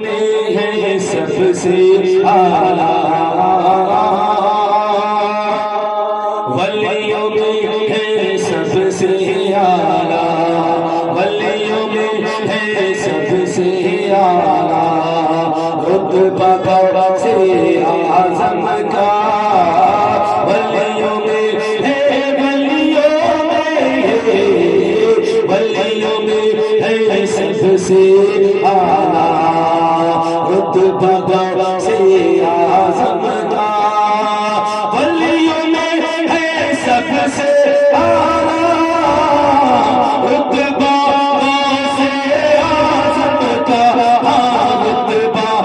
ہے سب سے اعلیٰ، ولیوں میں ہے سب سے اعلیٰ، ولیوں میں ہے سب سے اعلیٰ، رتبہ سے اعظم کا ولیوں میں ہے، ولیوں میں ہے سب سے اعلیٰ، رتبہ سے اعظم کا ولیوں میں ہے سب سے اعلیٰ، رتبہ سے اعظم کا، رتبہ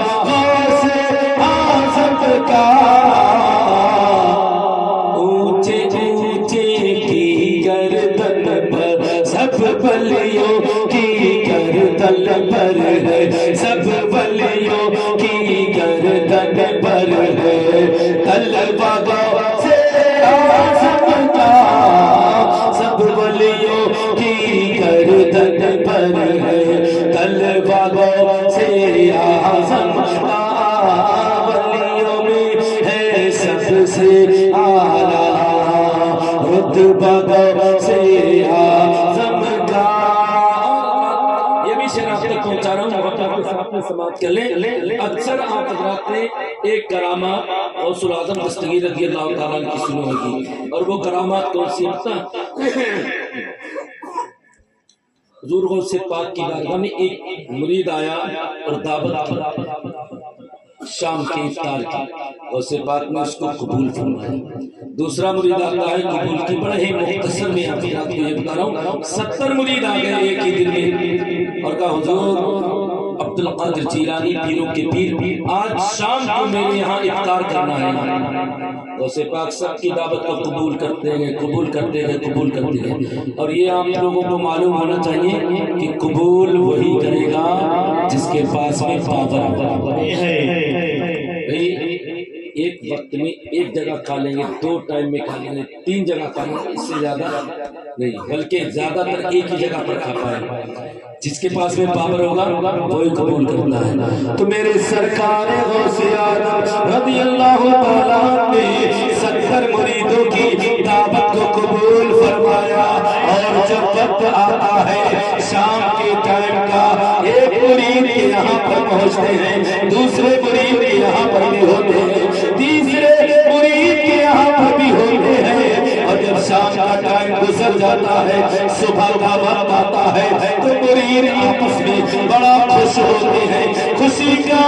سے اعظم کا، اونچے اونچے کی گردن پر سب ولیوں کی گردن پر ہے، سب ولیوں کی گردن پر ہے، طلبہ سے اعظم کا، سب ولیوں کی گردن پر ہے، طلبہ سے اعظم کا، ولیوں میں ہے سب سے اعلیٰ، رتبہ سے اعظم کا۔ یہ بھی شعر آپ تک پہنچا رہا ہوں، وقت آپ کے ساتھ میں سماعت کر لیں۔ اکثر آپ حضرات نے ایک کرامات غوث الاعظم دستگیر رضی اللہ تعالیٰ کی سنی ہوگی، اور وہ کرامات کون سی ہوتا؟ حضور غوث پاک کی بارگاہ میں ایک مرید آیا اور دعوت کی شام کے افطار کی، غوث پاک نے اس کو قبول فرمایا۔ دوسرا مرید آتا ہے، قبول کی، بڑے ہی مختصر میں آپ کو یہ بتا رہا ہوں، 70 مرید آ گئے ایک ہی دن میں، اور کہا حضور عبد القادر جیلانی پیروں کے پیر، آج شام کو میرے یہاں افطار کرنا ہے۔ غوث پاک سب کی دعوت کو قبول کرتے ہیں، قبول کرتے ہیں، قبول کرتے ہیں، اور یہ آپ لوگوں کو معلوم ہونا چاہیے کہ قبول وہی کرے گا جس کے پاس میں پاور ہے۔ ایک وقت میں ایک جگہ کھا لیں گے، 2 ٹائم میں کھا لیں گے، 3 جگہ کھا لیں گے، اس سے زیادہ نہیں، بلکہ زیادہ تر ایک ہی جگہ پر کھا پائے۔ جس کے پاس میں پاور ہوگا وہی قبول کرتا ہے۔ تو میرے سرکار غوث اعظم رضی اللہ تعالیٰ نے 70 مریدوں کی دعوت کو قبول فرمایا، اور جب وقت آتا ہے شام کے ٹائم کا، ایک مرید یہاں پر پہنچتے ہیں، دوسرے مرید یہاں پر بھی ہوتے ہیں، تیسرے مرید کے یہاں پر بھی ہوتے ہیں، اور جب شام کا ٹائم گزر جاتا ہے، صبح کا وقت آتا ہے، تو مرید آپس میں بڑا خوش ہوتے ہیں، خوشی کا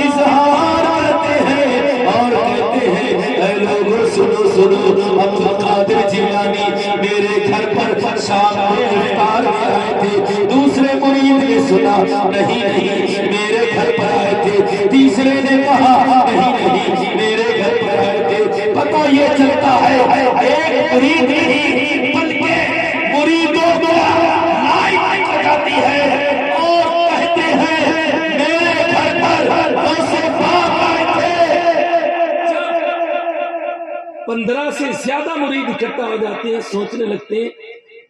اظہار کرتے ہیں اور کہتے ہیں، اے لوگوں سنو سنو، عبد القادر جیلانی میرے گھر پر شام میں افطار میں آئے تھے۔ دوسرے مرید نے سنا، نہیں نہیں میرے گھر پر آئے تھے۔ تیسرے نے کہا، نہیں نہیں میرے گھر پر آئے تھے۔ پتہ یہ چلتا ہے ایک مرید نہیں بلکہ مریدوں کو لائٹ ہو جاتی ہے اور کہتے ہیں میرے گھر پر غوث پاک آئے تھے۔ 15 سے زیادہ مرید اکٹھا ہو جاتے ہیں، سوچنے لگتے ہیں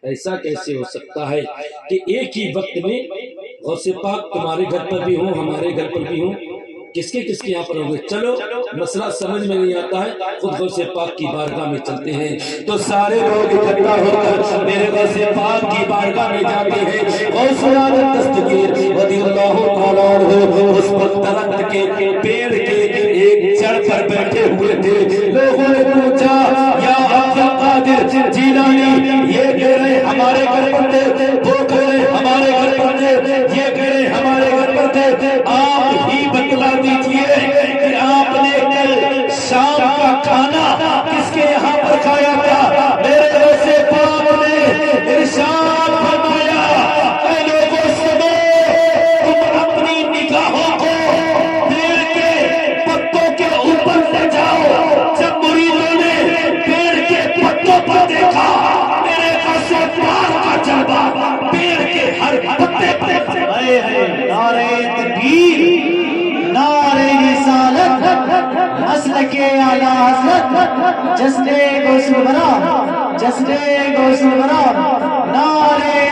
ایسا کیسے ہو سکتا ہے کہ ایک ہی وقت میں غوث پاک تمہارے گھر پر بھی ہوں، ہمارے گھر پر بھی ہوں، کس کے یہاں پر ہوں گے؟ چلو مسئلہ سمجھ میں نہیں آتا ہے، خود غوث پاک کی بارگاہ میں چلتے ہیں۔ تو سارے لوگ اکٹھا ہو کر میرے غوث پاک کی بارگاہ میں جاتے ہیں۔ غوث اعظم دستگیر رضی اللہ تعالیٰ عنہ اس وقت درخت کے پیڑ کے ایک جڑ پر بیٹھے ہوئے تھے۔ لوگوں نے پوچھا، یا عبد القادر جیلانی، یہ کہہ رہے ہمارے گھر پر تھے، وہ کہہ رہے ہمارے گھر پر تھے، یہ کہہ رہے ہمارے گھر پر تھے، آپ ہی بتلا دیجئے کہ آپ نے کل شام کا کھانا کس کے یہاں پر کھایا تھا؟ میرے غوث پاک نے ارشاد فرمایا، اے لوگوں سنو، تم اپنی نگاہوں کو پیڑ کے پتوں کے اوپر لے جاؤ۔ جب مریدوں نے پیڑ کے پتوں پر دیکھا، میرے غوث پاک کا جلوہ پیڑ کے ہر پتے پر۔ نعرہ تکبیر، نعرہ رسالت، مسلک اعلیٰ حضرت، جذبے گوسلورا، جذبے گوسلورا، نعرہ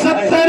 70